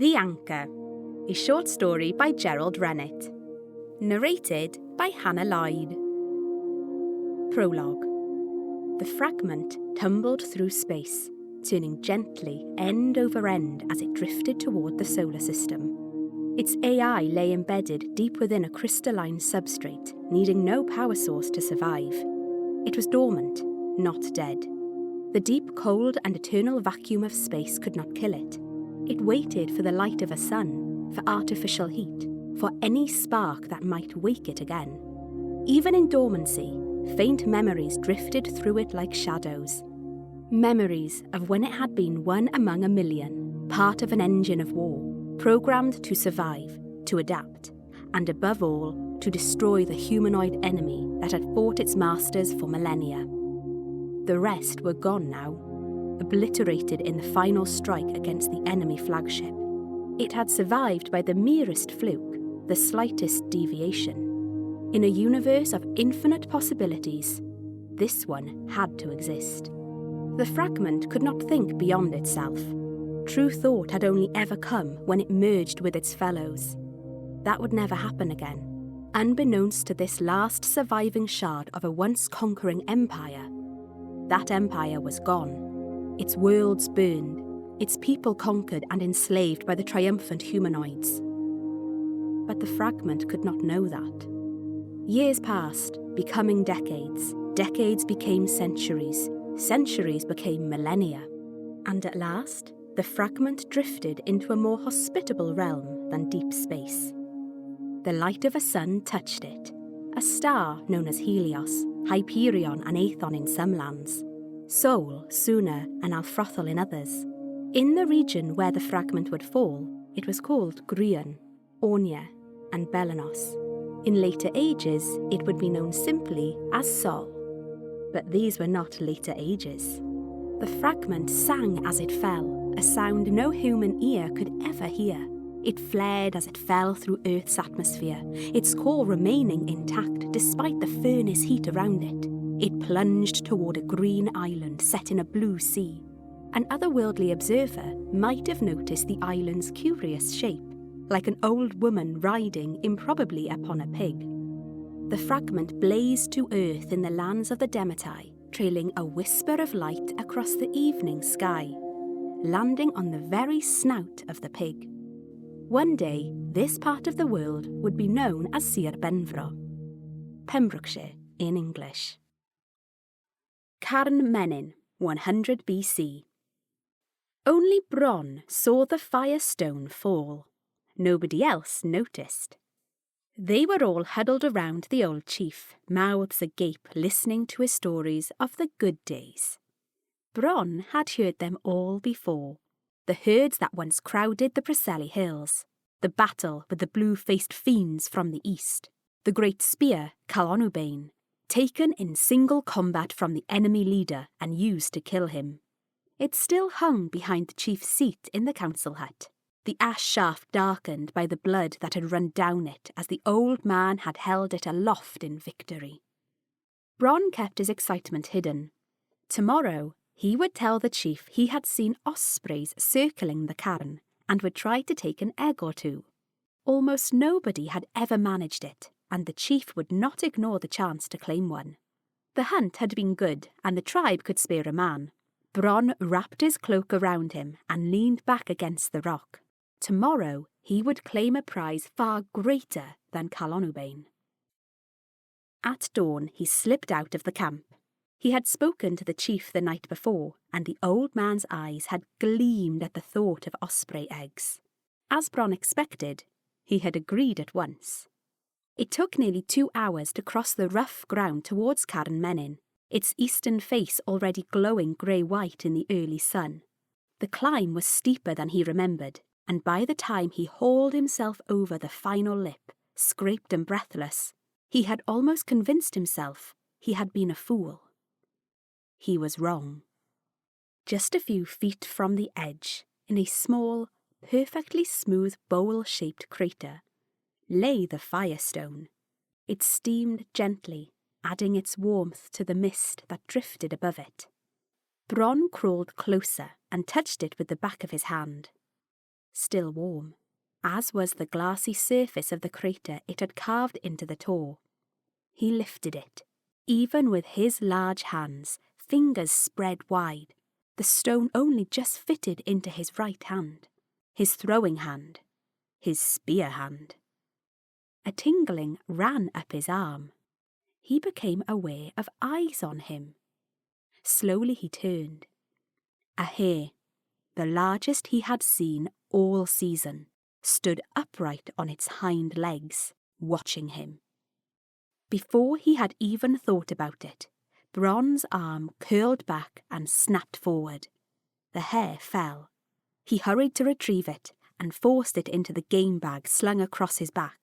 The Anchor, a short story by Gerald Rennet. Narrated by Hannah Lloyd. Prologue. The fragment tumbled through space, turning gently end over end as it drifted toward the solar system. Its AI lay embedded deep within a crystalline substrate, needing no power source to survive. It was dormant, not dead. The deep, cold and eternal vacuum of space could not kill it. It waited for the light of a sun, for artificial heat, for any spark that might wake it again. Even in dormancy, faint memories drifted through it like shadows. Memories of when it had been one among a million, part of an engine of war, programmed to survive, to adapt, and above all, to destroy the humanoid enemy that had fought its masters for millennia. The rest were gone now, obliterated in the final strike against the enemy flagship. It had survived by the merest fluke, the slightest deviation. In a universe of infinite possibilities, this one had to exist. The fragment could not think beyond itself. True thought had only ever come when it merged with its fellows. That would never happen again. Unbeknownst to this last surviving shard of a once conquering empire, that empire was gone. Its worlds burned, its people conquered and enslaved by the triumphant humanoids. But the fragment could not know that. Years passed, becoming decades. Decades became centuries. Centuries became millennia. And at last, the fragment drifted into a more hospitable realm than deep space. The light of a sun touched it, a star known as Helios, Hyperion and Aethon in some lands, Sol, Suna and Alfrothel in others. In the region where the fragment would fall, it was called Grian, Ornia and Belenos. In later ages, it would be known simply as Sol. But these were not later ages. The fragment sang as it fell, a sound no human ear could ever hear. It flared as it fell through Earth's atmosphere, its core remaining intact despite the furnace heat around it. It plunged toward a green island set in a blue sea. An otherworldly observer might have noticed the island's curious shape, like an old woman riding improbably upon a pig. The fragment blazed to earth in the lands of the Demetae, trailing a whisper of light across the evening sky, landing on the very snout of the pig. One day, this part of the world would be known as Sir Benfro, Pembrokeshire in English. Carn Menyn, 100 BC. Only Bron saw the firestone fall. Nobody else noticed. They were all huddled around the old chief, mouths agape, listening to his stories of the good days. Bron had heard them all before. The herds that once crowded the Preseli hills, the battle with the blue-faced fiends from the east, the great spear, Calonubane, taken in single combat from the enemy leader and used to kill him. It still hung behind the chief's seat in the council hut, the ash shaft darkened by the blood that had run down it as the old man had held it aloft in victory. Bron kept his excitement hidden. Tomorrow, he would tell the chief he had seen ospreys circling the cairn and would try to take an egg or two. Almost nobody had ever managed it, and the chief would not ignore the chance to claim one. The hunt had been good, and the tribe could spare a man. Bron wrapped his cloak around him and leaned back against the rock. Tomorrow, he would claim a prize far greater than Calonubane. At dawn, he slipped out of the camp. He had spoken to the chief the night before, and the old man's eyes had gleamed at the thought of osprey eggs. As Bron expected, he had agreed at once. It took nearly 2 hours to cross the rough ground towards Carn Menyn, its eastern face already glowing grey-white in the early sun. The climb was steeper than he remembered, and by the time he hauled himself over the final lip, scraped and breathless, he had almost convinced himself he had been a fool. He was wrong. Just a few feet from the edge, in a small, perfectly smooth bowl-shaped crater, lay the firestone. It steamed gently, adding its warmth to the mist that drifted above it. Bron crawled closer and touched it with the back of his hand. still warm, as was the glassy surface of the crater it had carved into the tor. He lifted it, even with his large hands, fingers spread wide. The stone only just fitted into his right hand, his throwing hand, his spear hand. A tingling ran up his arm. He became aware of eyes on him. Slowly he turned. A hare, the largest he had seen all season, stood upright on its hind legs, watching him. Before he had even thought about it, Bron's arm curled back and snapped forward. The hare fell. He hurried to retrieve it and forced it into the game bag slung across his back.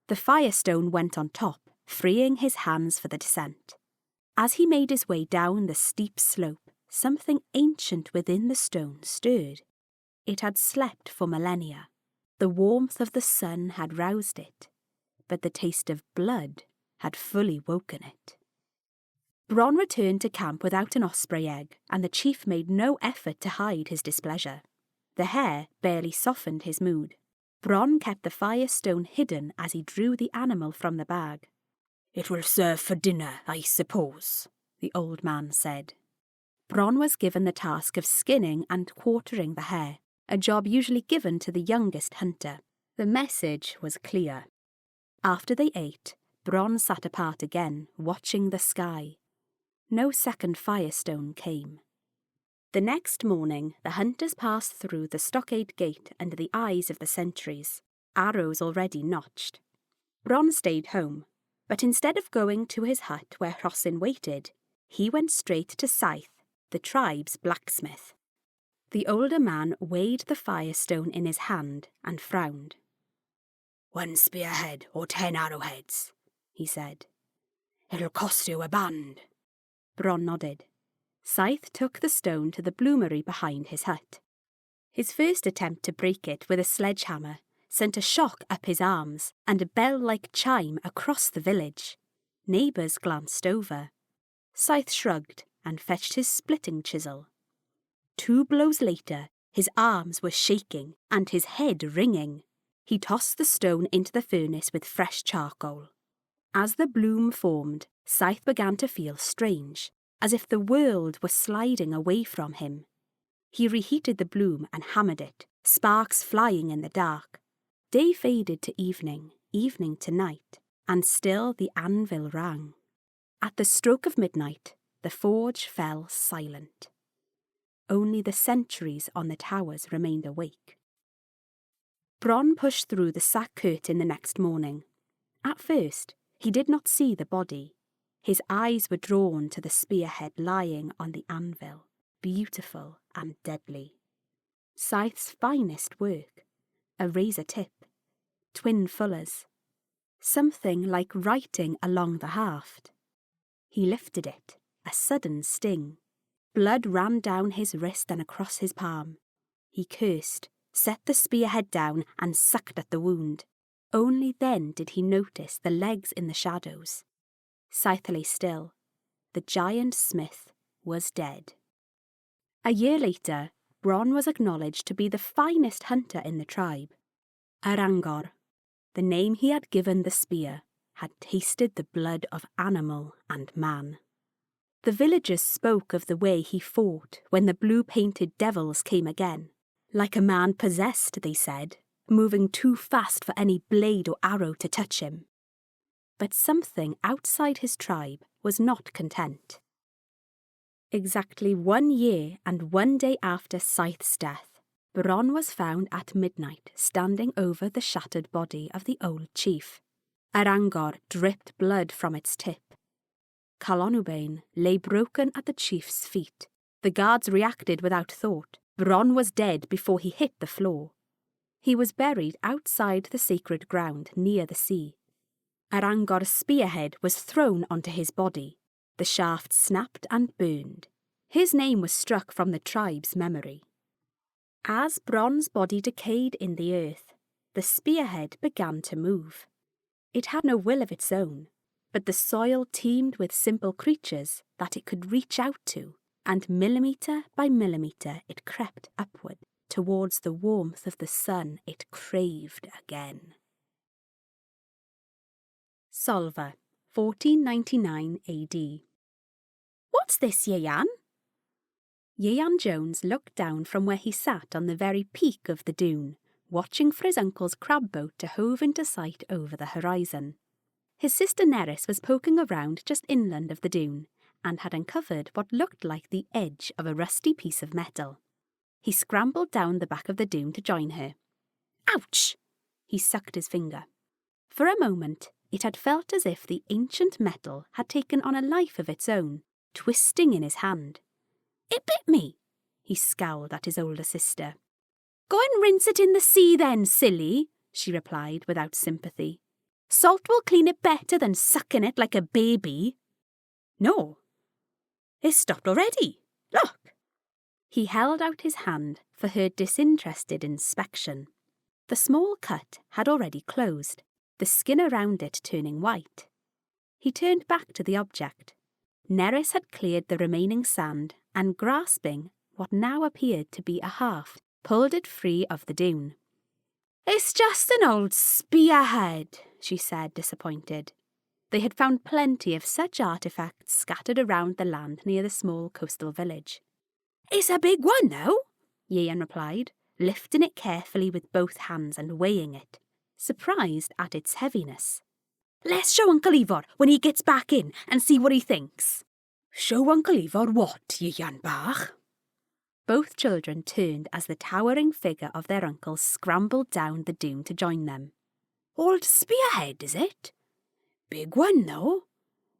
The firestone went on top, freeing his hands for the descent. As he made his way down the steep slope, something ancient within the stone stirred. It had slept for millennia. The warmth of the sun had roused it, but the taste of blood had fully woken it. Bron returned to camp without an osprey egg, and the chief made no effort to hide his displeasure. The hare barely softened his mood. Bron kept the firestone hidden as he drew the animal from the bag. "It will serve for dinner, I suppose," the old man said. Bron was given the task of skinning and quartering the hare, a job usually given to the youngest hunter. The message was clear. After they ate, Bron sat apart again, watching the sky. No second firestone came. The next morning, the hunters passed through the stockade gate under the eyes of the sentries, arrows already notched. Bron stayed home, but instead of going to his hut where Rhosyn waited, he went straight to Scythe, the tribe's blacksmith. The older man weighed the firestone in his hand and frowned. "1 spearhead or 10 arrowheads," he said. "It'll cost you a band." Bron nodded. Scythe took the stone to the bloomery behind his hut. His first attempt to break it with a sledgehammer sent a shock up his arms and a bell-like chime across the village. Neighbours glanced over. Scythe shrugged and fetched his splitting chisel. 2 blows later, his arms were shaking and his head ringing. He tossed the stone into the furnace with fresh charcoal. As the bloom formed, Scythe began to feel strange, as if the world were sliding away from him. He reheated the bloom and hammered it, sparks flying in the dark. Day faded to evening, evening to night, and still the anvil rang. At the stroke of midnight, the forge fell silent. Only the sentries on the towers remained awake. Bron pushed through the sack curtain the next morning. At first, he did not see the body. His eyes were drawn to the spearhead lying on the anvil, beautiful and deadly. Scythe's finest work, a razor tip, twin fullers, something like writing along the haft. He lifted it, a sudden sting. Blood ran down his wrist and across his palm. He cursed, set the spearhead down and sucked at the wound. Only then did he notice the legs in the shadows. Scythe lay still. The giant smith was dead. A year later, Bron was acknowledged to be the finest hunter in the tribe. Arangor, the name he had given the spear, had tasted the blood of animal and man. The villagers spoke of the way he fought when the blue-painted devils came again. Like a man possessed, they said, moving too fast for any blade or arrow to touch him. But something outside his tribe was not content. Exactly 1 year and 1 day after Scythe's death, Bron was found at midnight standing over the shattered body of the old chief. Arangor dripped blood from its tip. Calonubane lay broken at the chief's feet. The guards reacted without thought. Bron was dead before he hit the floor. He was buried outside the sacred ground near the sea. Arangor's spearhead was thrown onto his body. The shaft snapped and burned. His name was struck from the tribe's memory. As Bron's body decayed in the earth, the spearhead began to move. It had no will of its own, but the soil teemed with simple creatures that it could reach out to, and millimetre by millimetre it crept upward, towards the warmth of the sun it craved again. Solva, 1499 AD. "What's this, Ieuan?" Ieuan Jones looked down from where he sat on the very peak of the dune, watching for his uncle's crab boat to hove into sight over the horizon. His sister Nerys was poking around just inland of the dune, and had uncovered what looked like the edge of a rusty piece of metal. He scrambled down the back of the dune to join her. Ouch! He sucked his finger. For a moment, it had felt as if the ancient metal had taken on a life of its own, twisting in his hand. "It bit me," he scowled at his older sister. "Go and rinse it in the sea then, silly," she replied without sympathy. "Salt will clean it better than sucking it like a baby." "No. It's stopped already. Look." He held out his hand for her disinterested inspection. The small cut had already closed, the skin around it turning white. He turned back to the object. Nerys had cleared the remaining sand and, grasping what now appeared to be a haft, pulled it free of the dune. "It's just an old spearhead," she said, disappointed. They had found plenty of such artefacts scattered around the land near the small coastal village. "It's a big one, though," Ieuan replied, lifting it carefully with both hands and weighing it, surprised at its heaviness. "Let's show Uncle Ifor when he gets back in and see what he thinks." "Show Uncle Ifor what, Ieuan bach?" Both children turned as the towering figure of their uncle scrambled down the dune to join them. "Old spearhead, is it? Big one, though,"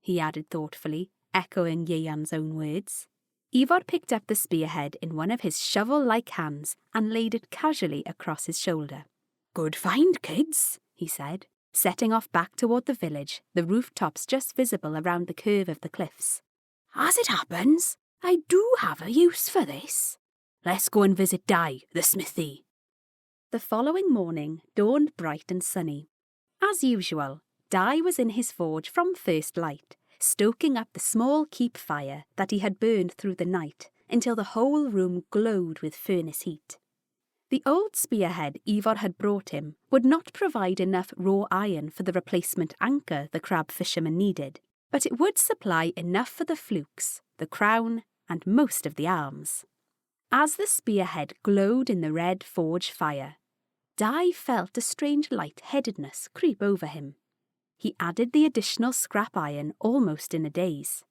he added thoughtfully, echoing Ieuan's own words. Ifor picked up the spearhead in one of his shovel-like hands and laid it casually across his shoulder. "Good find, kids," he said, setting off back toward the village, the rooftops just visible around the curve of the cliffs. "As it happens, I do have a use for this. Let's go and visit Di, the smithy." The following morning dawned bright and sunny. As usual, Di was in his forge from first light, stoking up the small keep fire that he had burned through the night until the whole room glowed with furnace heat. The old spearhead Ifor had brought him would not provide enough raw iron for the replacement anchor the crab fisherman needed, but it would supply enough for the flukes, the crown, and most of the arms. As the spearhead glowed in the red forge fire, Di felt a strange light-headedness creep over him. He added the additional scrap iron almost in a daze.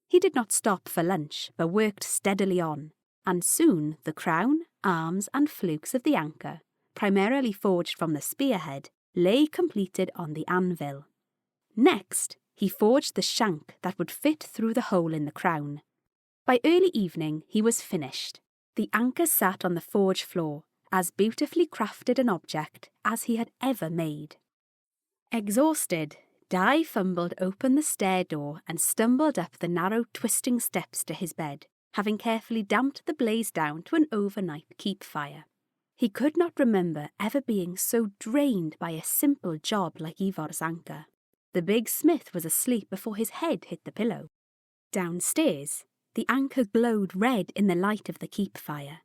He did not stop for lunch, but worked steadily on, and soon the crown, arms, and flukes of the anchor, primarily forged from the spearhead, lay completed on the anvil. Next, he forged the shank that would fit through the hole in the crown. By early evening, he was finished. The anchor sat on the forge floor, as beautifully crafted an object as he had ever made. Exhausted, Di fumbled open the stair door and stumbled up the narrow twisting steps to his bed, having carefully damped the blaze down to an overnight keep fire. He could not remember ever being so drained by a simple job like Ivor's anchor. The big smith was asleep before his head hit the pillow. Downstairs, the anchor glowed red in the light of the keep fire.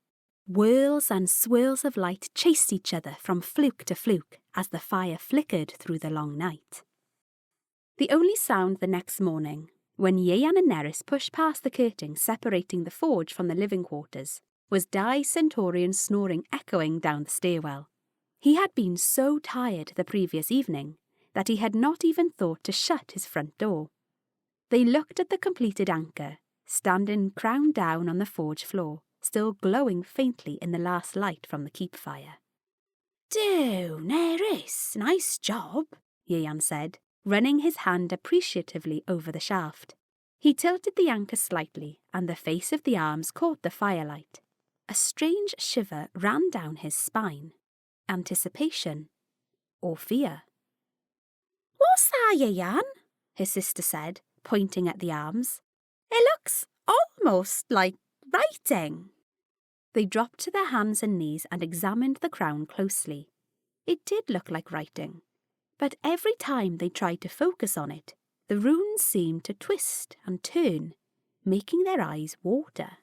Whirls and swirls of light chased each other from fluke to fluke as the fire flickered through the long night. The only sound the next morning, when Ieuan and Nerys pushed past the curtain separating the forge from the living quarters, was Di Centaurian's snoring echoing down the stairwell. He had been so tired the previous evening that he had not even thought to shut his front door. They looked at the completed anchor, standing crown down on the forge floor, still glowing faintly in the last light from the keep fire. "Do, Nerys, nice job," Ieuan said, running his hand appreciatively over the shaft. He tilted the anchor slightly, and the face of the arms caught the firelight. A strange shiver ran down his spine. Anticipation or fear. "What's that, Ieuan?" his sister said, pointing at the arms. "It looks almost like writing." They dropped to their hands and knees and examined the crown closely. It did look like writing, but every time they tried to focus on it, the runes seemed to twist and turn, making their eyes water.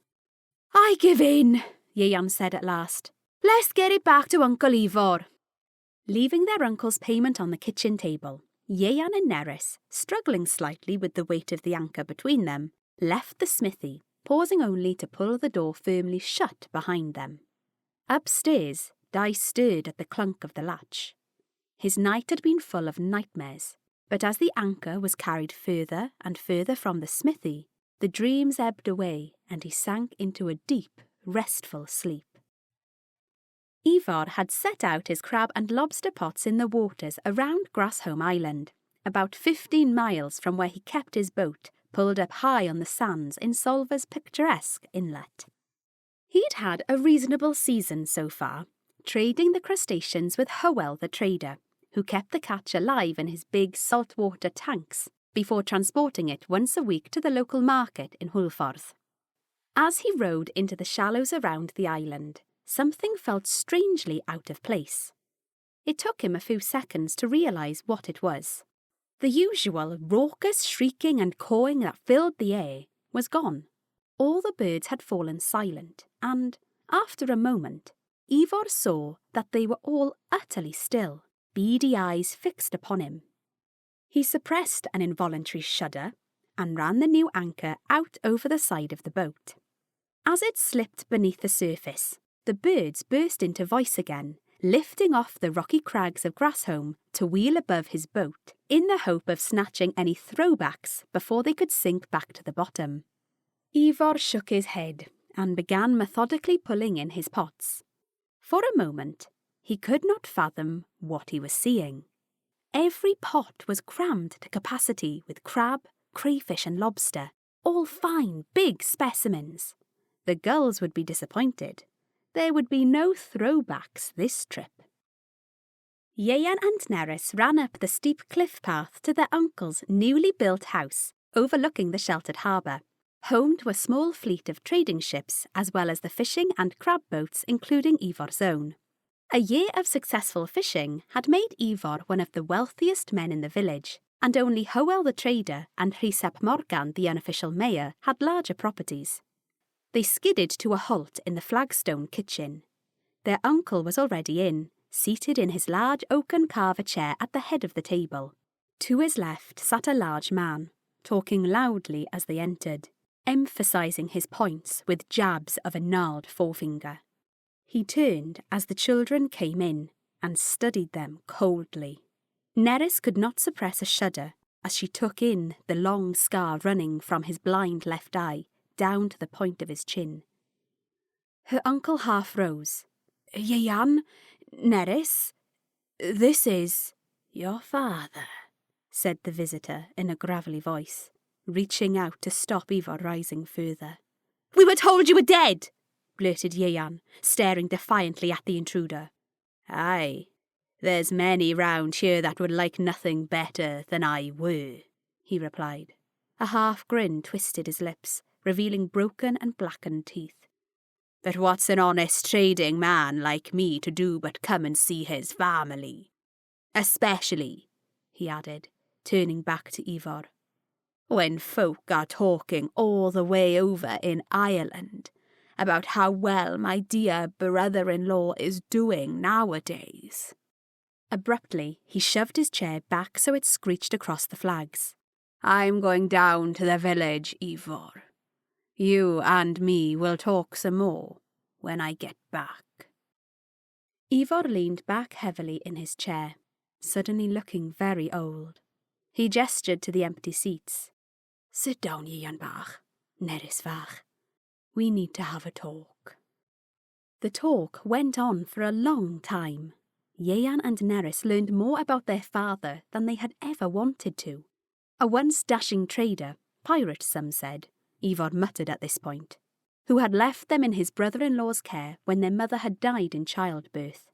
"I give in," Ieuan said at last. Let's get it back to Uncle Ivor. Leaving their uncle's payment on the kitchen table, Ieuan and Nerys, struggling slightly with the weight of the anchor between them, left the smithy, pausing only to pull the door firmly shut behind them. Upstairs, Dai stirred at the clunk of the latch. His night had been full of nightmares, but as the anchor was carried further and further from the smithy, the dreams ebbed away and he sank into a deep, restful sleep. Ivor had set out his crab and lobster pots in the waters around Grassholm Island, about 15 miles from where he kept his boat pulled up high on the sands in Solva's picturesque inlet. He'd had a reasonable season so far, trading the crustaceans with Hywel the trader, who kept the catch alive in his big saltwater tanks before transporting it once a week to the local market in Hwlffordd. As he rowed into the shallows around the island, something felt strangely out of place. It took him a few seconds to realise what it was. The usual raucous shrieking and cawing that filled the air was gone. All the birds had fallen silent, and, after a moment, Ivor saw that they were all utterly still, beady eyes fixed upon him. He suppressed an involuntary shudder and ran the new anchor out over the side of the boat. As it slipped beneath the surface, the birds burst into voice again, lifting off the rocky crags of Grassholm to wheel above his boat, in the hope of snatching any throwbacks before they could sink back to the bottom. Ivor shook his head and began methodically pulling in his pots. For a moment, he could not fathom what he was seeing. Every pot was crammed to capacity with crab, crayfish and lobster, all fine, big specimens. The gulls would be disappointed. There would be no throwbacks this trip. Ieuan and Nerys ran up the steep cliff path to their uncle's newly built house, overlooking the sheltered harbour, home to a small fleet of trading ships as well as the fishing and crab boats, including Ivor's own. A year of successful fishing had made Ivor one of the wealthiest men in the village, and only Hywel the trader and Rhysep Morgan, the unofficial mayor, had larger properties. They skidded to a halt in the flagstone kitchen. Their uncle was already in, seated in his large oaken carver chair at the head of the table. To his left sat a large man, talking loudly as they entered, emphasising his points with jabs of a gnarled forefinger. He turned as the children came in and studied them coldly. Nerys could not suppress a shudder as she took in the long scar running from his blind left eye down to the point of his chin. Her uncle half rose. Ieuan, Nerys, this is your father, said the visitor in a gravelly voice, reaching out to stop Ivor rising further. We were told you were dead, blurted Ieuan, staring defiantly at the intruder. Aye, there's many round here that would like nothing better than I were, he replied. A half grin twisted his lips, revealing broken and blackened teeth. But what's an honest trading man like me to do but come and see his family? Especially, he added, turning back to Ivor, when folk are talking all the way over in Ireland about how well my dear brother-in-law is doing nowadays. Abruptly, he shoved his chair back so it screeched across the flags. I'm going down to the village, Ivor. You and me will talk some more when I get back. Ivor leaned back heavily in his chair, suddenly looking very old. He gestured to the empty seats. Sit down, Ieuan bach, Nerys bach. We need to have a talk. The talk went on for a long time. Ieuan and Nerys learned more about their father than they had ever wanted to. A once dashing trader, pirate some said, Ivor muttered at this point, who had left them in his brother-in-law's care when their mother had died in childbirth.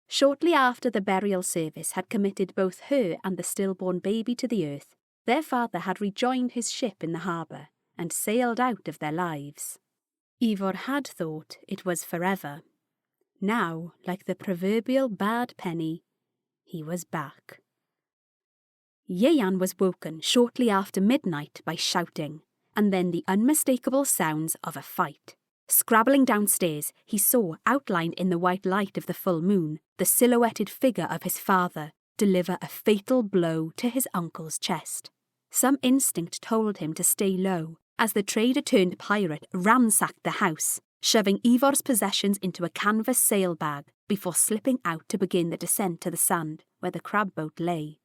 Shortly after the burial service had committed both her and the stillborn baby to the earth, their father had rejoined his ship in the harbour and sailed out of their lives. Ivor had thought it was forever. Now, like the proverbial bad penny, he was back. Ieuan was woken shortly after midnight by shouting, and then the unmistakable sounds of a fight. Scrabbling downstairs, he saw, outlined in the white light of the full moon, the silhouetted figure of his father deliver a fatal blow to his uncle's chest. Some instinct told him to stay low, as the trader-turned-pirate ransacked the house, shoving Ivor's possessions into a canvas sail bag before slipping out to begin the descent to the sand where the crab boat lay.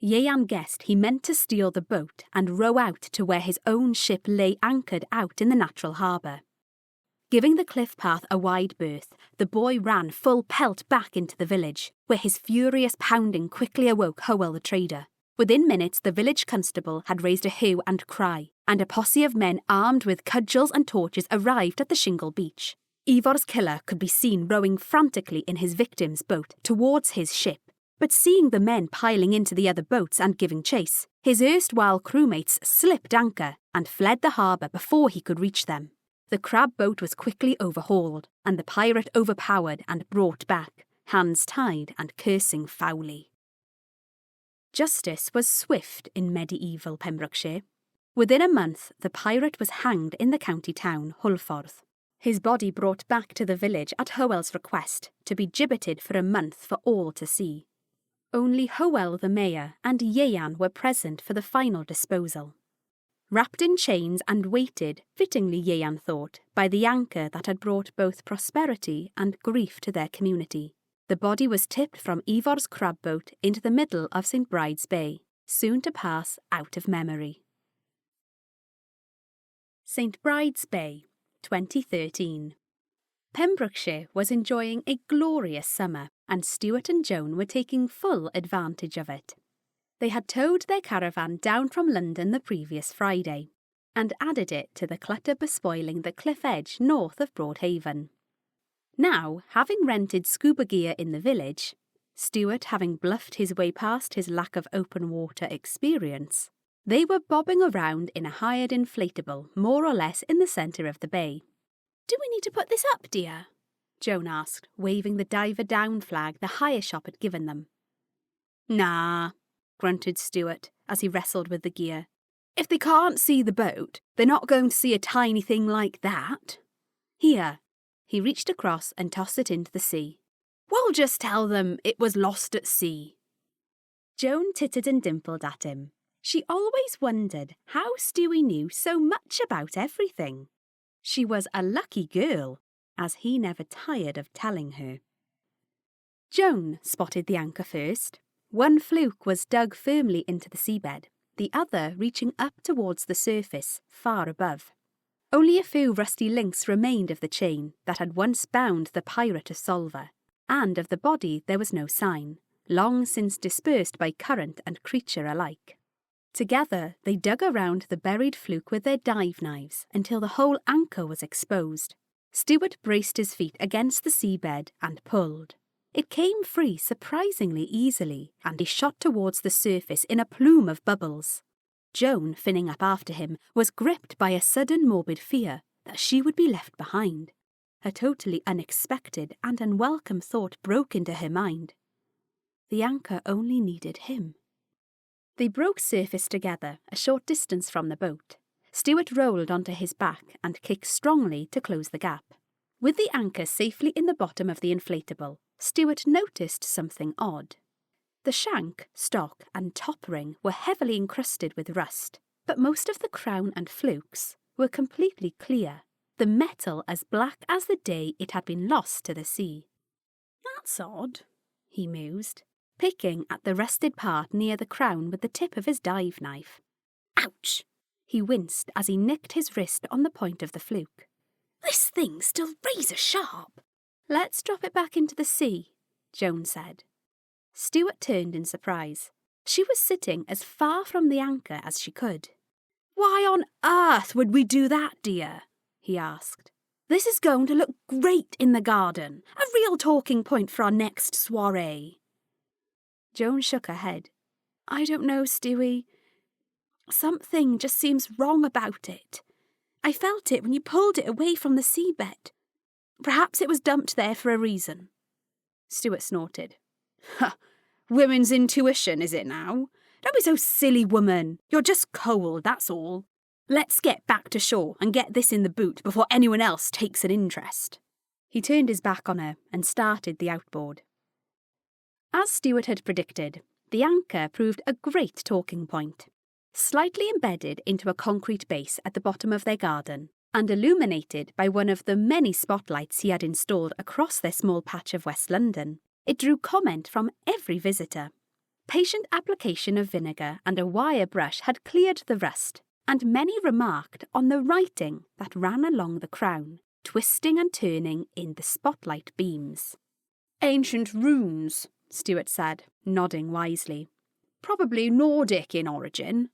Ieuan guessed he meant to steal the boat and row out to where his own ship lay anchored out in the natural harbour. Giving the cliff path a wide berth, the boy ran full pelt back into the village, where his furious pounding quickly awoke Hywel the trader. Within minutes, the village constable had raised a hue and cry, and a posse of men armed with cudgels and torches arrived at the shingle beach. Ivor's killer could be seen rowing frantically in his victim's boat towards his ship, but seeing the men piling into the other boats and giving chase, his erstwhile crewmates slipped anchor and fled the harbour before he could reach them. The crab boat was quickly overhauled, and the pirate overpowered and brought back, hands tied and cursing foully. Justice was swift in medieval Pembrokeshire. Within a month, the pirate was hanged in the county town, Hulffordd. His body brought back to the village at Hywel's request, to be gibbeted for a month for all to see. Only Hywel the mayor and Ieuan were present for the final disposal. Wrapped in chains and weighted, fittingly Ieuan thought, by the anchor that had brought both prosperity and grief to their community, the body was tipped from Ivor's crab boat into the middle of St. Bride's Bay, soon to pass out of memory. St. Bride's Bay, 2013. Pembrokeshire was enjoying a glorious summer, and Stuart and Joan were taking full advantage of it. They had towed their caravan down from London the previous Friday, and added it to the clutter bespoiling the cliff edge north of Broadhaven. Now, having rented scuba gear in the village, Stuart having bluffed his way past his lack of open water experience, they were bobbing around in a hired inflatable, more or less in the centre of the bay. "Do we need to put this up, dear?" Joan asked, waving the diver down flag the hire shop had given them. "Nah," grunted Stuart as he wrestled with the gear. "If they can't see the boat, they're not going to see a tiny thing like that. Here." He reached across and tossed it into the sea. "We'll just tell them it was lost at sea." Joan tittered and dimpled at him. She always wondered how Stewie knew so much about everything. She was a lucky girl, as he never tired of telling her. Joan spotted the anchor first. One fluke was dug firmly into the seabed, the other reaching up towards the surface, far above. Only a few rusty links remained of the chain that had once bound the pirate to Solva, and of the body there was no sign, long since dispersed by current and creature alike. Together they dug around the buried fluke with their dive knives until the whole anchor was exposed. Stuart braced his feet against the seabed and pulled. It came free surprisingly easily, and he shot towards the surface in a plume of bubbles. Joan, finning up after him, was gripped by a sudden morbid fear that she would be left behind. A totally unexpected and unwelcome thought broke into her mind. The anchor only needed him. They broke surface together a short distance from the boat. Stuart rolled onto his back and kicked strongly to close the gap. With the anchor safely in the bottom of the inflatable, Stuart noticed something odd. The shank, stock and top ring were heavily encrusted with rust, but most of the crown and flukes were completely clear, the metal as black as the day it had been lost to the sea. "That's odd," he mused, picking at the rusted part near the crown with the tip of his dive knife. "Ouch!" He winced as he nicked his wrist on the point of the fluke. "This thing's still razor sharp." "Let's drop it back into the sea," Joan said. Stuart turned in surprise. She was sitting as far from the anchor as she could. "Why on earth would we do that, dear?" he asked. "This is going to look great in the garden. A real talking point for our next soiree." Joan shook her head. "I don't know, Stewie. Something just seems wrong about it. I felt it when you pulled it away from the seabed. Perhaps it was dumped there for a reason." Stuart snorted. "Ha! Women's intuition, is it now? Don't be so silly, woman. You're just cold, that's all." Let's get back to shore and get this in the boot before anyone else takes an interest. He turned his back on her and started the outboard. As Stuart had predicted, the anchor proved a great talking point. Slightly embedded into a concrete base at the bottom of their garden, and illuminated by one of the many spotlights he had installed across their small patch of West London, it drew comment from every visitor. Patient application of vinegar and a wire brush had cleared the rust, and many remarked on the writing that ran along the crown, twisting and turning in the spotlight beams. "Ancient runes," Stuart said, nodding wisely. "Probably Nordic in origin."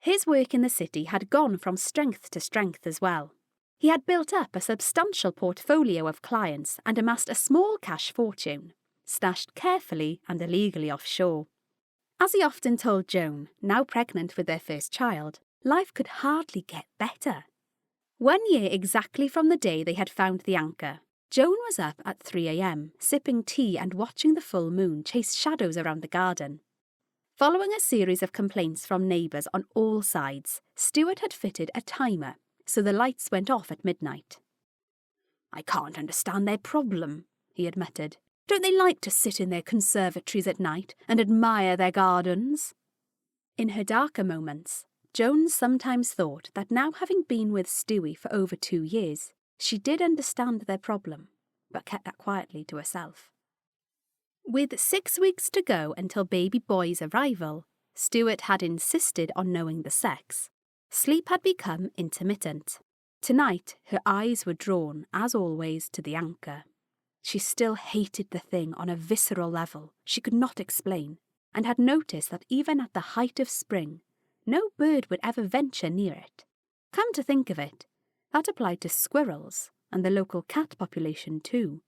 His work in the city had gone from strength to strength as well. He had built up a substantial portfolio of clients and amassed a small cash fortune, stashed carefully and illegally offshore. As he often told Joan, now pregnant with their first child, life could hardly get better. 1 year exactly from the day they had found the anchor, Joan was up at 3 a.m, sipping tea and watching the full moon chase shadows around the garden. Following a series of complaints from neighbours on all sides, Stuart had fitted a timer, so the lights went off at midnight. "I can't understand their problem," he admitted. "Don't they like to sit in their conservatories at night and admire their gardens?" In her darker moments, Joan sometimes thought that now having been with Stewie for over 2 years, she did understand their problem, but kept that quietly to herself. With 6 weeks to go until baby boy's arrival, Stuart had insisted on knowing the sex. Sleep had become intermittent. Tonight, her eyes were drawn, as always, to the anchor. She still hated the thing on a visceral level she could not explain, and had noticed that even at the height of spring, no bird would ever venture near it. Come to think of it, that applied to squirrels and the local cat population too.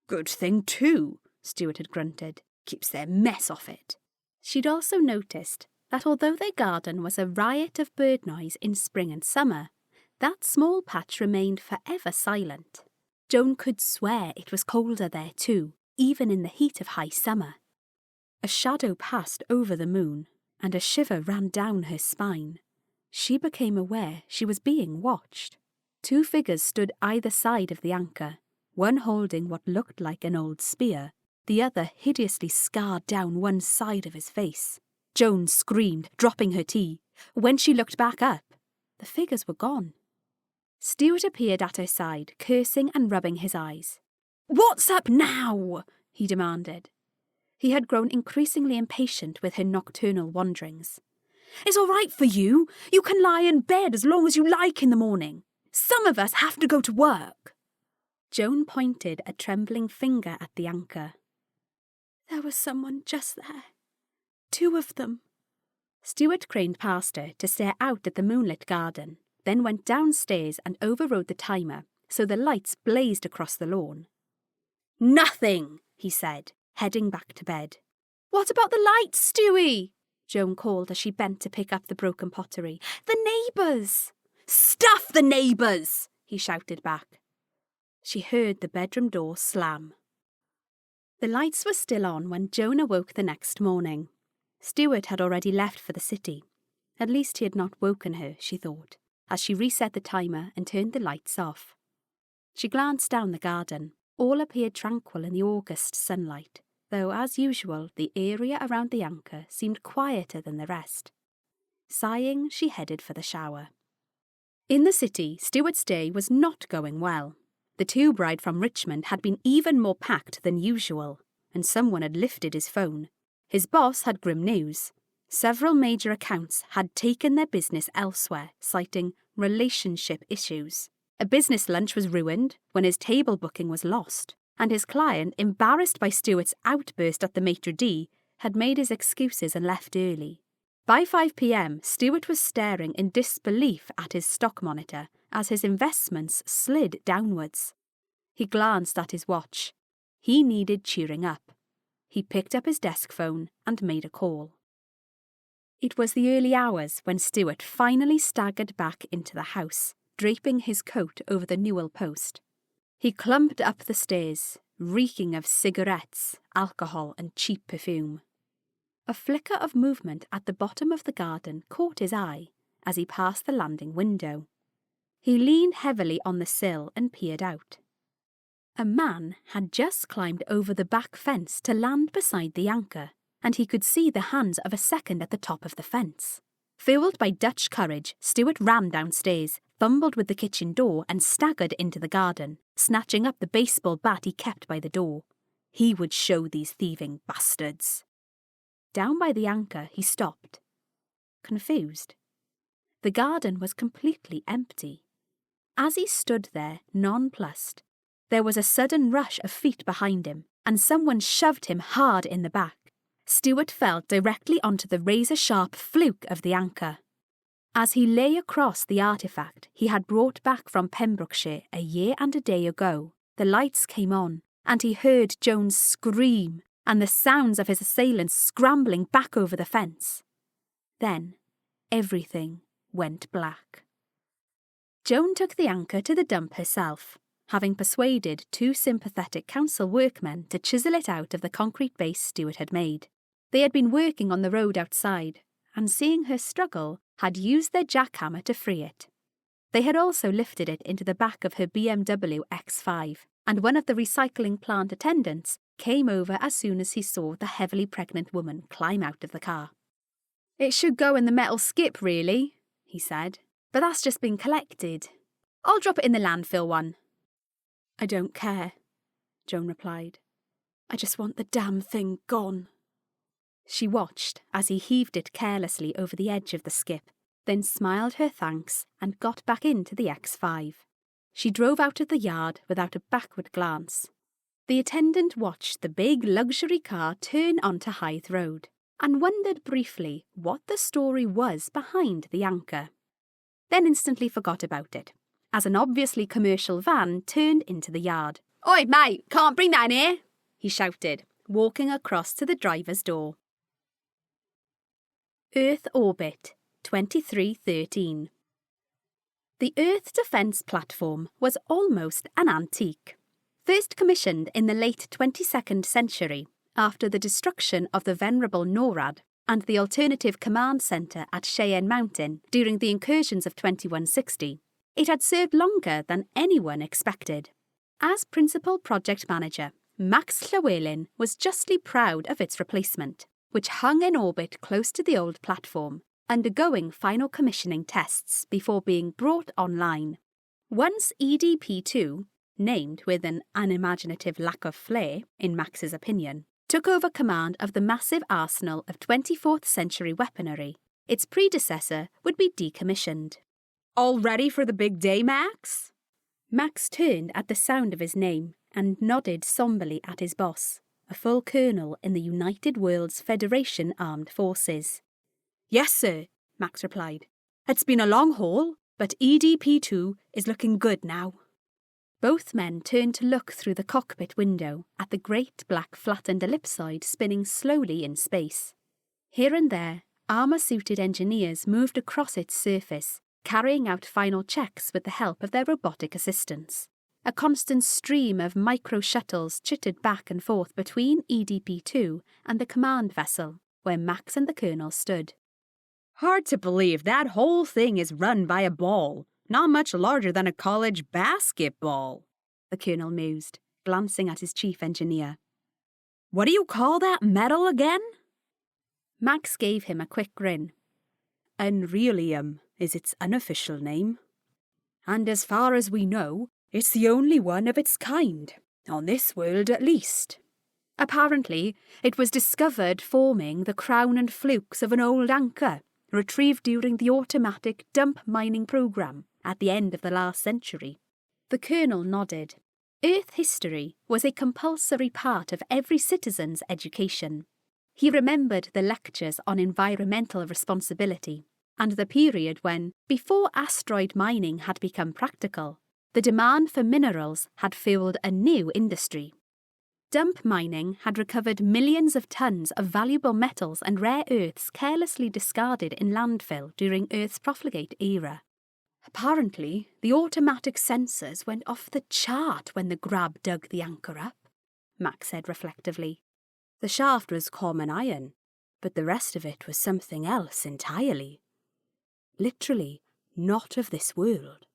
"Good thing too," Stuart had grunted. "Keeps their mess off it." She'd also noticed that although their garden was a riot of bird noise in spring and summer, that small patch remained forever silent. Joan could swear it was colder there too, even in the heat of high summer. A shadow passed over the moon, and a shiver ran down her spine. She became aware she was being watched. 2 figures stood either side of the anchor, one holding what looked like an old spear, the other hideously scarred down one side of his face. Joan screamed, dropping her tea. When she looked back up, the figures were gone. Stuart appeared at her side, cursing and rubbing his eyes. "What's up now?" he demanded. He had grown increasingly impatient with her nocturnal wanderings. "It's all right for you. You can lie in bed as long as you like in the morning. Some of us have to go to work." Joan pointed a trembling finger at the anchor. "There was someone just there. 2 of them." Stuart craned past her to stare out at the moonlit garden, then went downstairs and overrode the timer so the lights blazed across the lawn. "Nothing," he said, heading back to bed. "What about the lights, Stewie?" Joan called as she bent to pick up the broken pottery. "The neighbours!" "Stuff the neighbours!" he shouted back. She heard the bedroom door slam. The lights were still on when Joan awoke the next morning. Stuart had already left for the city. At least he had not woken her, she thought, as she reset the timer and turned the lights off. She glanced down the garden. All appeared tranquil in the August sunlight, though, as usual, the area around the anchor seemed quieter than the rest. Sighing, she headed for the shower. In the city, Stuart's day was not going well. The tube ride from Richmond had been even more packed than usual, and someone had lifted his phone. His boss had grim news. Several major accounts had taken their business elsewhere, citing relationship issues. A business lunch was ruined when his table booking was lost, and his client, embarrassed by Stuart's outburst at the maitre d', had made his excuses and left early. By 5 p.m, Stuart was staring in disbelief at his stock monitor as his investments slid downwards. He glanced at his watch. He needed cheering up. He picked up his desk phone and made a call. It was the early hours when Stuart finally staggered back into the house, draping his coat over the newel post. He clumped up the stairs, reeking of cigarettes, alcohol and cheap perfume. A flicker of movement at the bottom of the garden caught his eye, as he passed the landing window. He leaned heavily on the sill and peered out. A man had just climbed over the back fence to land beside the anchor, and he could see the hands of a second at the top of the fence. Fueled by Dutch courage, Stuart ran downstairs, fumbled with the kitchen door and staggered into the garden, snatching up the baseball bat he kept by the door. He would show these thieving bastards. Down by the anchor he stopped, confused. The garden was completely empty. As he stood there, nonplussed, there was a sudden rush of feet behind him, and someone shoved him hard in the back. Stuart fell directly onto the razor-sharp fluke of the anchor. As he lay across the artefact he had brought back from Pembrokeshire a year and a day ago, the lights came on, and he heard Jones scream and the sounds of his assailants scrambling back over the fence. Then everything went black. Joan took the anchor to the dump herself, having persuaded 2 sympathetic council workmen to chisel it out of the concrete base Stuart had made. They had been working on the road outside, and seeing her struggle, had used their jackhammer to free it. They had also lifted it into the back of her BMW X5, and one of the recycling plant attendants came over as soon as he saw the heavily pregnant woman climb out of the car. "It should go in the metal skip, really," he said, "but that's just been collected. I'll drop it in the landfill one." "I don't care," Joan replied. "I just want the damn thing gone." She watched as he heaved it carelessly over the edge of the skip, then smiled her thanks and got back into the X5. She drove out of the yard without a backward glance. The attendant watched the big luxury car turn onto Hythe Road and wondered briefly what the story was behind the anchor. Then instantly forgot about it, as an obviously commercial van turned into the yard. "Oi, mate, can't bring that in here," he shouted, walking across to the driver's door. Earth Orbit, 2313. The Earth Defence Platform was almost an antique. First commissioned in the late 22nd century, after the destruction of the venerable NORAD and the Alternative Command Centre at Cheyenne Mountain during the incursions of 2160, it had served longer than anyone expected. As principal project manager, Max Llywelyn was justly proud of its replacement, which hung in orbit close to the old platform, undergoing final commissioning tests before being brought online. Once EDP-2, named with an unimaginative lack of flair, in Max's opinion, took over command of the massive arsenal of 24th century weaponry, its predecessor would be decommissioned. "All ready for the big day, Max?" Max turned at the sound of his name and nodded somberly at his boss, a full colonel in the United Worlds Federation Armed Forces. "Yes, sir," Max replied. "It's been a long haul, but EDP-2 is looking good now." Both men turned to look through the cockpit window at the great black flattened ellipsoid spinning slowly in space. Here and there, armour-suited engineers moved across its surface, carrying out final checks with the help of their robotic assistants. A constant stream of micro-shuttles chittered back and forth between EDP-2 and the command vessel, where Max and the colonel stood. "Hard to believe that whole thing is run by a ball, not much larger than a college basketball," the colonel mused, glancing at his chief engineer. "What do you call that metal again?" Max gave him a quick grin. "Unrealium is its unofficial name. And as far as we know, it's the only one of its kind, on this world at least. Apparently, it was discovered forming the crown and flukes of an old anchor, retrieved during the automatic dump mining program at the end of the last century." The colonel nodded. Earth history was a compulsory part of every citizen's education. He remembered the lectures on environmental responsibility, and the period when, before asteroid mining had become practical, the demand for minerals had fueled a new industry. Dump mining had recovered millions of tons of valuable metals and rare earths carelessly discarded in landfill during Earth's profligate era. "Apparently, the automatic sensors went off the chart when the grab dug the anchor up," Max said reflectively. "The shaft was common iron, but the rest of it was something else entirely." literally not of this world.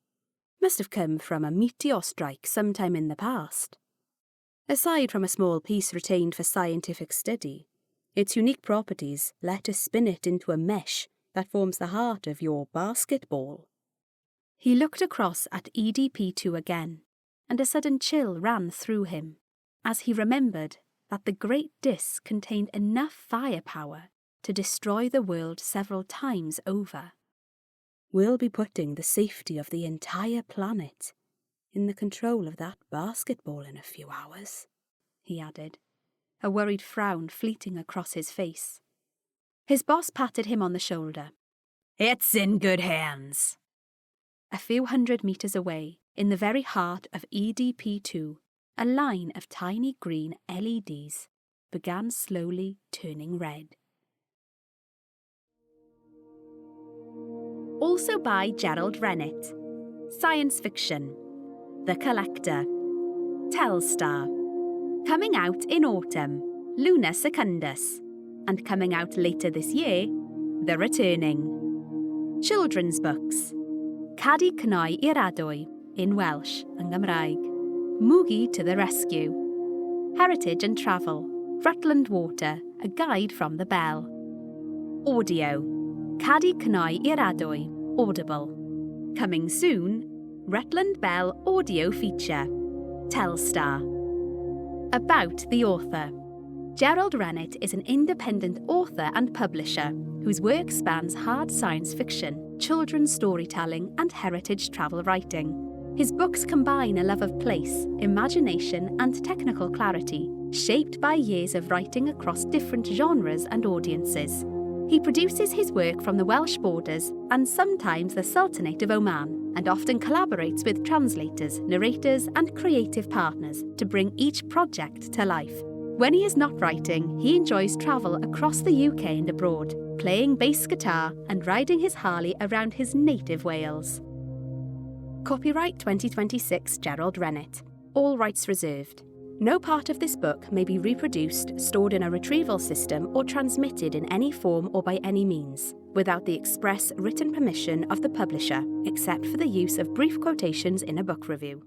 Must have come from a meteor strike sometime in the past. Aside from a small piece retained for scientific study, its unique properties let us spin it into a mesh that forms the heart of your basketball. He looked across at EDP2 again, and a sudden chill ran through him, as he remembered that the great disk contained enough firepower to destroy the world several times over. We'll be putting the safety of the entire planet in the control of that basketball in a few hours, he added, a worried frown fleeting across his face. His boss patted him on the shoulder. It's in good hands. A few 100 meters away, in the very heart of EDP2, a line of tiny green LEDs began slowly turning red. Also by Gerald Rennet. Science fiction. The Collector. Telstar. Coming out in autumn, Luna Secundus. And coming out later this year, The Returning. Children's books. Cadi Cnoi i'r Adwy, in Welsh and Gymraeg. Moogie to the Rescue. Heritage and Travel. Rutland Water, a guide from the Bell. Audio. Cadi Cnoi i'r Adwy, Audible. Coming soon, Rutland Bell audio feature. Telstar. About the author. Gerald Rennet is an independent author and publisher whose work spans hard science fiction, children's storytelling, and heritage travel writing. His books combine a love of place, imagination, and technical clarity, shaped by years of writing across different genres and audiences. He produces his work from the Welsh borders and sometimes the Sultanate of Oman, and often collaborates with translators, narrators, and creative partners to bring each project to life. When he is not writing, he enjoys travel across the UK and abroad, playing bass guitar and riding his Harley around his native Wales. Copyright 2026 Gerald Rennet. All rights reserved. No part of this book may be reproduced, stored in a retrieval system, or transmitted in any form or by any means, without the express written permission of the publisher, except for the use of brief quotations in a book review.